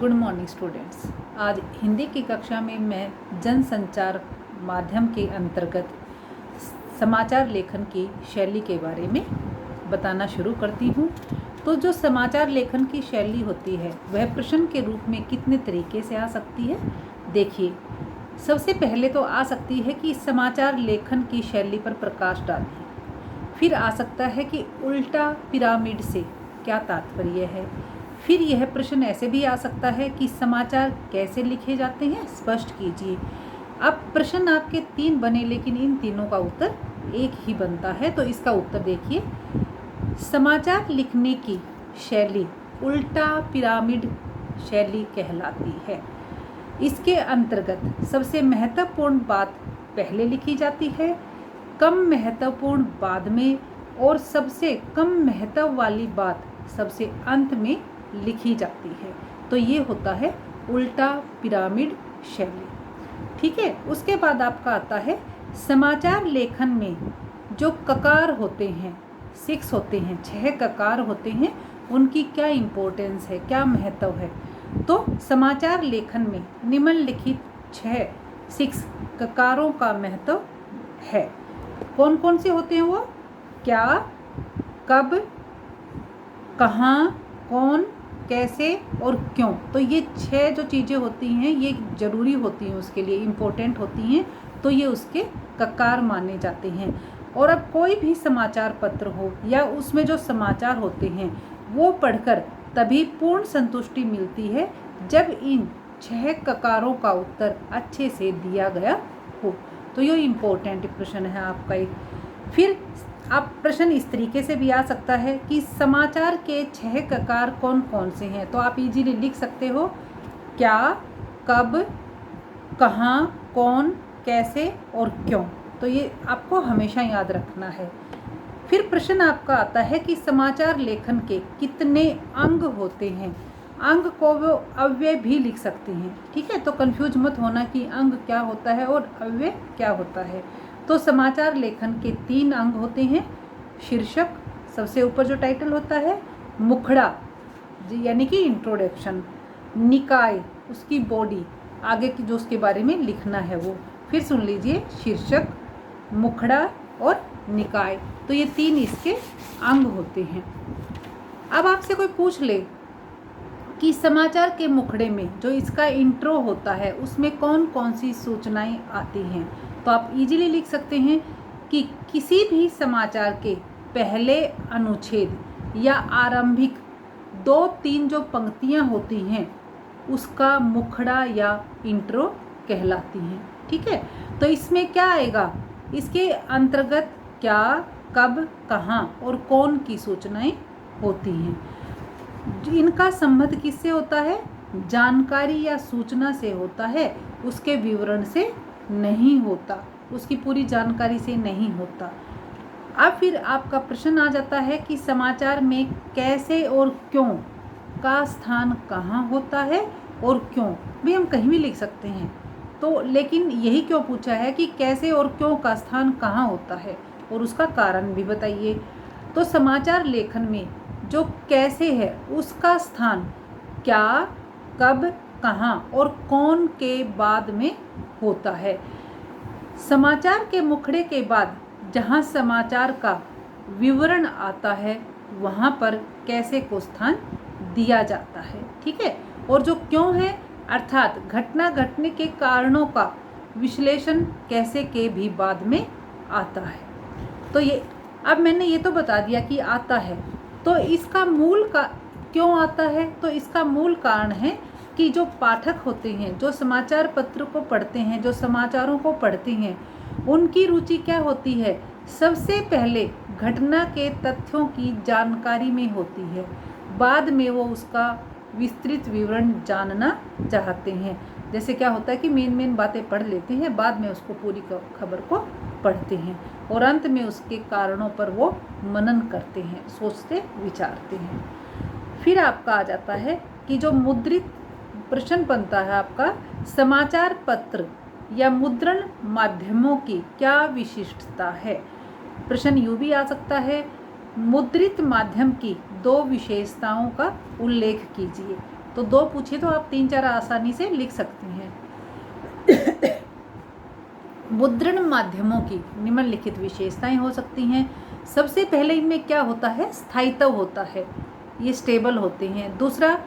Good morning students. आज हिंदी की कक्षा में मैं जनसंचार माध्यम के अंतर्गत समाचार लेखन की शैली के बारे में बताना शुरू करती हूँ। तो जो समाचार लेखन की शैली होती है वह प्रश्न के रूप में कितने तरीके से आ सकती है। देखिए, सबसे पहले तो आ सकती है कि समाचार लेखन की शैली पर प्रकाश डालिए। फिर आ सकता है कि उल्टा पिरामिड से क्या तात्पर्य है। फिर यह प्रश्न ऐसे भी आ सकता है कि समाचार कैसे लिखे जाते हैं, स्पष्ट कीजिए। अब प्रश्न आपके 3 बने, लेकिन इन तीनों का उत्तर एक ही बनता है। तो इसका उत्तर देखिए, समाचार लिखने की शैली उल्टा पिरामिड शैली कहलाती है। इसके अंतर्गत सबसे महत्वपूर्ण बात पहले लिखी जाती है, कम महत्वपूर्ण बाद में, और सबसे कम महत्व वाली बात सबसे अंत में लिखी जाती है। तो ये होता है उल्टा पिरामिड शैली। ठीक है। उसके बाद आपका आता है समाचार लेखन में जो ककार होते हैं, 6 होते हैं, 6 ककार होते हैं, उनकी क्या इम्पोर्टेंस है, क्या महत्व है। तो समाचार लेखन में निम्नलिखित 6 ककारों का महत्व है। कौन कौन से होते हैं वो? क्या, कब, कहाँ, कौन, कैसे और क्यों। तो ये 6 जो चीज़ें होती हैं ये ज़रूरी होती हैं, उसके लिए इम्पोर्टेंट होती हैं। तो ये उसके ककार माने जाते हैं। और अब कोई भी समाचार पत्र हो या उसमें जो समाचार होते हैं वो पढ़कर तभी पूर्ण संतुष्टि मिलती है जब इन 6 ककारों का उत्तर अच्छे से दिया गया हो। तो ये इम्पोर्टेंट प्रश्न है आपका एक। फिर आप प्रश्न इस तरीके से भी आ सकता है कि समाचार के 6 ककार कौन कौन से हैं। तो आप इजीली लिख सकते हो, क्या, कब, कहाँ, कौन, कैसे और क्यों। तो ये आपको हमेशा याद रखना है। फिर प्रश्न आपका आता है कि समाचार लेखन के कितने अंग होते हैं। अंग को वो अव्यय भी लिख सकते हैं। ठीक है। तो कंफ्यूज मत होना कि अंग क्या होता है और अव्यय क्या होता है। तो समाचार लेखन के 3 अंग होते हैं। शीर्षक, सबसे ऊपर जो टाइटल होता है, मुखड़ा यानी कि इंट्रोडक्शन, निकाय उसकी बॉडी, आगे की जो उसके बारे में लिखना है वो। फिर सुन लीजिए, शीर्षक, मुखड़ा और निकाय। तो ये 3 इसके अंग होते हैं। अब आपसे कोई पूछ ले कि समाचार के मुखड़े में जो इसका इंट्रो होता है उसमें कौन कौन सी सूचनाएं आती हैं, तो आप इजीली लिख सकते हैं कि किसी भी समाचार के पहले अनुच्छेद या आरंभिक 2-3 जो पंक्तियां होती हैं उसका मुखड़ा या इंट्रो कहलाती हैं। ठीक है। तो इसमें क्या आएगा, इसके अंतर्गत क्या, कब, कहाँ और कौन की सूचनाएं होती हैं। इनका संबंध किससे होता है? जानकारी या सूचना से होता है, उसके विवरण से नहीं होता, उसकी पूरी जानकारी से नहीं होता। अब फिर आपका प्रश्न आ जाता है कि समाचार में कैसे और क्यों का स्थान कहाँ होता है और क्यों। भी हम कहीं भी लिख सकते हैं, तो लेकिन यही क्यों पूछा है कि कैसे और क्यों का स्थान कहाँ होता है और उसका कारण भी बताइए। तो समाचार लेखन में जो कैसे है उसका स्थान क्या, कब, कहाँ और कौन के बाद में होता है। समाचार के मुखड़े के बाद जहाँ समाचार का विवरण आता है वहाँ पर कैसे को स्थान दिया जाता है। ठीक है। और जो क्यों है अर्थात घटना घटने के कारणों का विश्लेषण कैसे के भी बाद में आता है। तो ये अब मैंने ये तो बता दिया कि आता है, तो इसका मूल का क्यों आता है। तो इसका मूल कारण है कि जो पाठक होते हैं, जो समाचार पत्र को पढ़ते हैं, जो समाचारों को पढ़ते हैं, उनकी रुचि क्या होती है, सबसे पहले घटना के तथ्यों की जानकारी में होती है, बाद में वो उसका विस्तृत विवरण जानना चाहते हैं। जैसे क्या होता है कि मेन बातें पढ़ लेते हैं, बाद में उसको पूरी खबर को पढ़ते हैं और अंत में उसके कारणों पर वो मनन करते हैं, सोचते विचारते हैं। फिर आपका आ जाता है कि जो मुद्रित प्रश्न बनता है आपका, समाचार पत्र या मुद्रण माध्यमों की क्या विशिष्टता है। प्रश्न यूँ भी आ सकता है, मुद्रित माध्यम की 2 विशेषताओं का उल्लेख कीजिए। तो 2 पूछे तो आप 3-4 आसानी से लिख सकते हैं। मुद्रण माध्यमों की निम्नलिखित विशेषताएं हो सकती हैं। सबसे पहले इनमें क्या होता है, स्थायित्व होता है, ये स्टेबल होते हैं। दूसरा,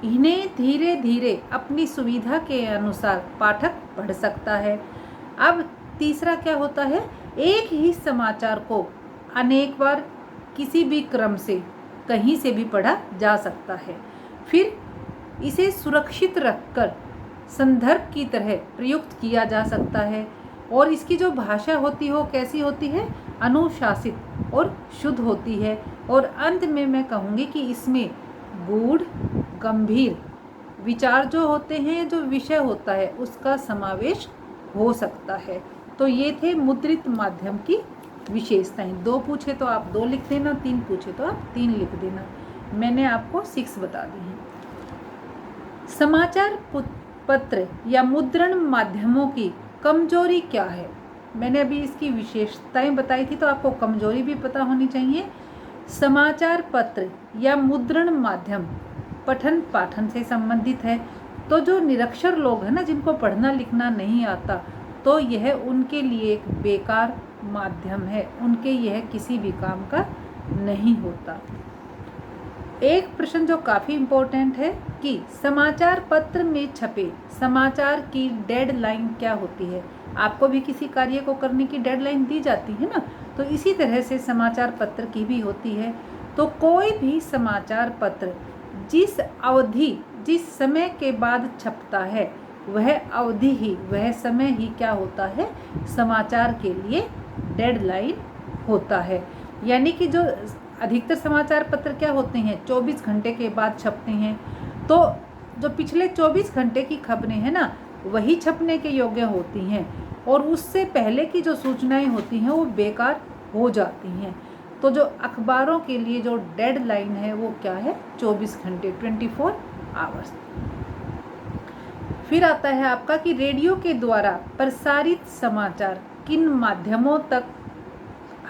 इन्हें धीरे धीरे अपनी सुविधा के अनुसार पाठक पढ़ सकता है। अब तीसरा क्या होता है, एक ही समाचार को अनेक बार किसी भी क्रम से कहीं से भी पढ़ा जा सकता है। फिर इसे सुरक्षित रखकर संदर्भ की तरह प्रयुक्त किया जा सकता है। और इसकी जो भाषा होती हो कैसी होती है, अनुशासित और शुद्ध होती है। और अंत में मैं कहूँगी कि इसमें गूढ़ गंभीर विचार जो होते हैं, जो विषय होता है उसका समावेश हो सकता है। तो ये थे मुद्रित माध्यम की विशेषताएं। 2 पूछे तो आप 2 लिख देना, 3 पूछे तो आप 3 लिख देना। मैंने आपको 6 बता दी हैं। समाचार पत्र या मुद्रण माध्यमों की कमजोरी क्या है? मैंने अभी इसकी विशेषताएं बताई थी, तो आपको कमजोरी भी पता होनी चाहिए। समाचार पत्र या मुद्रण माध्यम पठन पाठन से संबंधित है। तो जो निरक्षर लोग हैं ना, जिनको पढ़ना लिखना नहीं आता, तो यह उनके लिए एक बेकार माध्यम है, उनके यह किसी भी काम का नहीं होता। एक प्रश्न जो काफ़ी इम्पोर्टेंट है कि समाचार पत्र में छपे समाचार की डेडलाइन क्या होती है? आपको भी किसी कार्य को करने की डेडलाइन दी जाती है ना, तो इसी तरह से समाचार पत्र की भी होती है। तो कोई भी समाचार पत्र जिस समय के बाद छपता है, वह अवधि ही, वह समय ही क्या होता है, समाचार के लिए डेडलाइन होता है। यानी कि जो अधिकतर समाचार पत्र क्या होते हैं, 24 घंटे के बाद छपते हैं। तो जो पिछले 24 घंटे की खबरें हैं ना, वही छपने के योग्य होती हैं, और उससे पहले की जो सूचनाएं होती हैं वो बेकार हो जाती हैं। तो जो अखबारों के लिए जो डेडलाइन है वो क्या है, 24 घंटे, 24 आवर्स। फिर आता है आपका कि रेडियो के द्वारा प्रसारित समाचार किन माध्यमों तक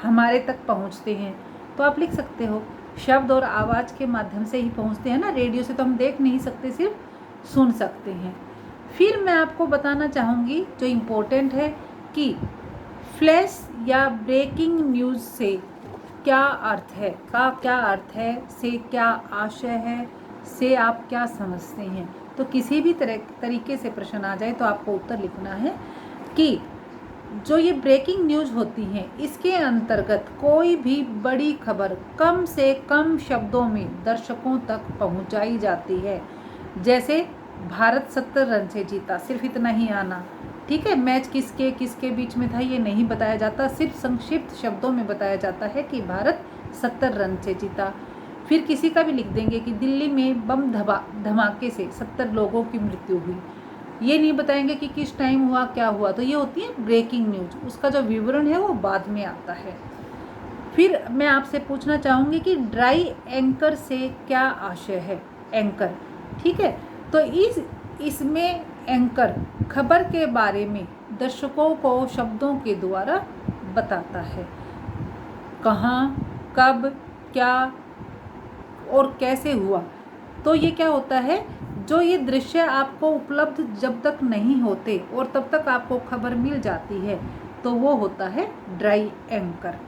हमारे तक पहुंचते हैं? तो आप लिख सकते हो, शब्द और आवाज़ के माध्यम से ही पहुंचते हैं ना, रेडियो से तो हम देख नहीं सकते, सिर्फ सुन सकते हैं। फिर मैं आपको बताना चाहूँगी जो इम्पोर्टेंट है कि फ्लैश या ब्रेकिंग न्यूज़ से क्या अर्थ है, का क्या अर्थ है, से क्या आशय है, से आप क्या समझते हैं। तो किसी भी तरीके से प्रश्न आ जाए तो आपको उत्तर लिखना है कि जो ये ब्रेकिंग न्यूज़ होती हैं, इसके अंतर्गत कोई भी बड़ी खबर कम से कम शब्दों में दर्शकों तक पहुंचाई जाती है। जैसे भारत 70 रन से जीता, सिर्फ इतना ही आना, ठीक है। मैच किसके किसके बीच में था ये नहीं बताया जाता, सिर्फ संक्षिप्त शब्दों में बताया जाता है कि भारत 70 रन से जीता। फिर किसी का भी लिख देंगे कि दिल्ली में बम धमाके से 70 लोगों की मृत्यु हुई, ये नहीं बताएंगे कि किस टाइम हुआ, क्या हुआ। तो ये होती है ब्रेकिंग न्यूज़, उसका जो विवरण है वो बाद में आता है। फिर मैं आपसे पूछना चाहूँगी कि ड्राई एंकर से क्या आशय है, एंकर, ठीक है। तो इसमें एंकर खबर के बारे में दर्शकों को शब्दों के द्वारा बताता है, कहाँ, कब, क्या और कैसे हुआ। तो ये क्या होता है, जो ये दृश्य आपको उपलब्ध जब तक नहीं होते और तब तक आपको खबर मिल जाती है, तो वो होता है ड्राई एंकर।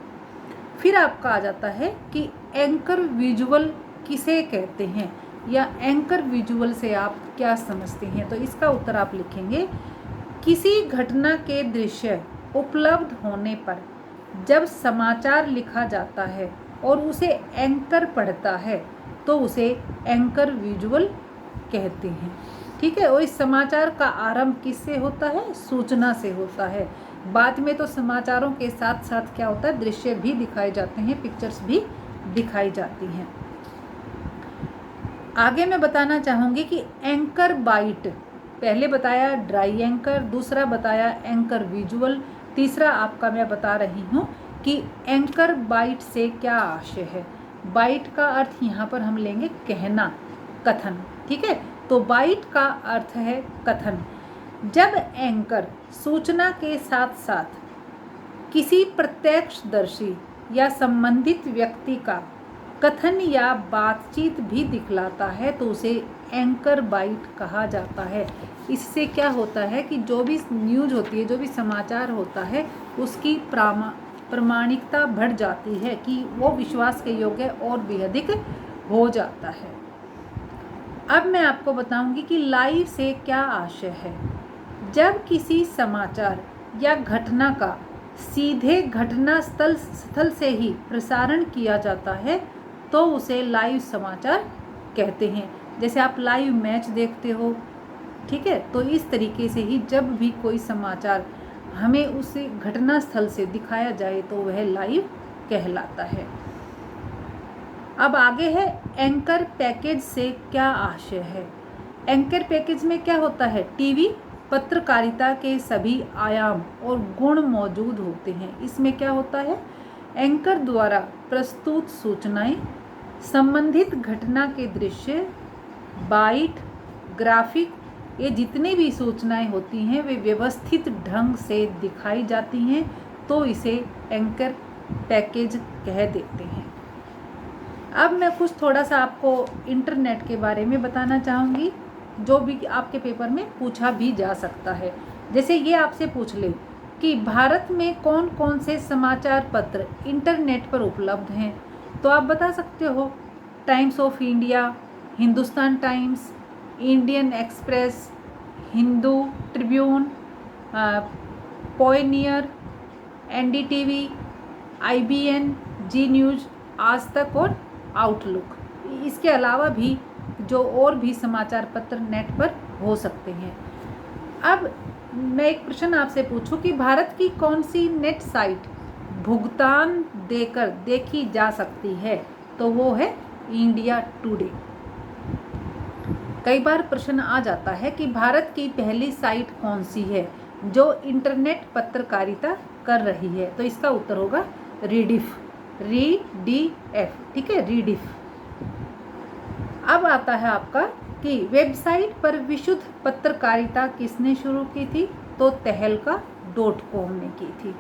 फिर आपका आ जाता है कि एंकर विजुअल किसे कहते हैं, या एंकर विजुअल से आप क्या समझते हैं। तो इसका उत्तर आप लिखेंगे, किसी घटना के दृश्य उपलब्ध होने पर जब समाचार लिखा जाता है और उसे एंकर पढ़ता है तो उसे एंकर विजुअल कहते हैं, ठीक है। और इस समाचार का आरंभ किससे होता है, सूचना से होता है। बाद में तो समाचारों के साथ साथ क्या होता है, दृश्य भी दिखाए जाते हैं, पिक्चर्स भी दिखाई जाती हैं। आगे मैं बताना चाहूँगी कि एंकर बाइट, पहले बताया ड्राई एंकर, दूसरा बताया एंकर विजुअल, तीसरा आपका मैं बता रही हूँ कि एंकर बाइट से क्या आशय है। बाइट का अर्थ यहाँ पर हम लेंगे कहना, कथन, ठीक है। तो बाइट का अर्थ है कथन। जब एंकर सूचना के साथ साथ किसी प्रत्यक्षदर्शी या संबंधित व्यक्ति का कथन या बातचीत भी दिखलाता है तो उसे एंकर बाइट कहा जाता है। इससे क्या होता है कि जो भी न्यूज़ होती है, जो भी समाचार होता है, उसकी प्रामाणिकता बढ़ जाती है कि वो विश्वास के योग्य और भी अधिक हो जाता है। अब मैं आपको बताऊंगी कि लाइव से क्या आशय है। जब किसी समाचार या घटना का सीधे घटना स्थल से ही प्रसारण किया जाता है तो उसे लाइव समाचार कहते हैं। जैसे आप लाइव मैच देखते हो, ठीक है, तो इस तरीके से ही जब भी कोई समाचार हमें उस घटना स्थल से दिखाया जाए तो वह लाइव कहलाता है। अब आगे है एंकर पैकेज से क्या आशय है। एंकर पैकेज में क्या होता है, टीवी पत्रकारिता के सभी आयाम और गुण मौजूद होते हैं। इसमें क्या होता है, एंकर द्वारा प्रस्तुत सूचनाएं संबंधित घटना के दृश्य, बाइट, ग्राफिक, ये जितनी भी सूचनाएं होती हैं वे व्यवस्थित ढंग से दिखाई जाती हैं तो इसे एंकर पैकेज कह देते हैं। अब मैं कुछ थोड़ा सा आपको इंटरनेट के बारे में बताना चाहूँगी, जो भी आपके पेपर में पूछा भी जा सकता है। जैसे ये आपसे पूछ ले कि भारत में कौन कौन से समाचार पत्र इंटरनेट पर उपलब्ध हैं, तो आप बता सकते हो Times of India, Hindustan Times, Indian Express, Hindu Tribune, Pioneer, NDTV, IBN, Zee News, Aaj Tak और आउटलुक। इसके अलावा भी जो और भी समाचार पत्र नेट पर हो सकते हैं। अब मैं एक प्रश्न आपसे पूछूं कि भारत की कौन सी नेट साइट भुगतान देकर देखी जा सकती है, तो वो है इंडिया टुडे। कई बार प्रश्न आ जाता है कि भारत की पहली साइट कौन सी है जो इंटरनेट पत्रकारिता कर रही है, तो इसका उत्तर होगा रीडिफ, REDF, ठीक है, रीडिफ। अब आता है आपका कि वेबसाइट पर विशुद्ध पत्रकारिता किसने शुरू की थी, तो तहलका.com ने की थी।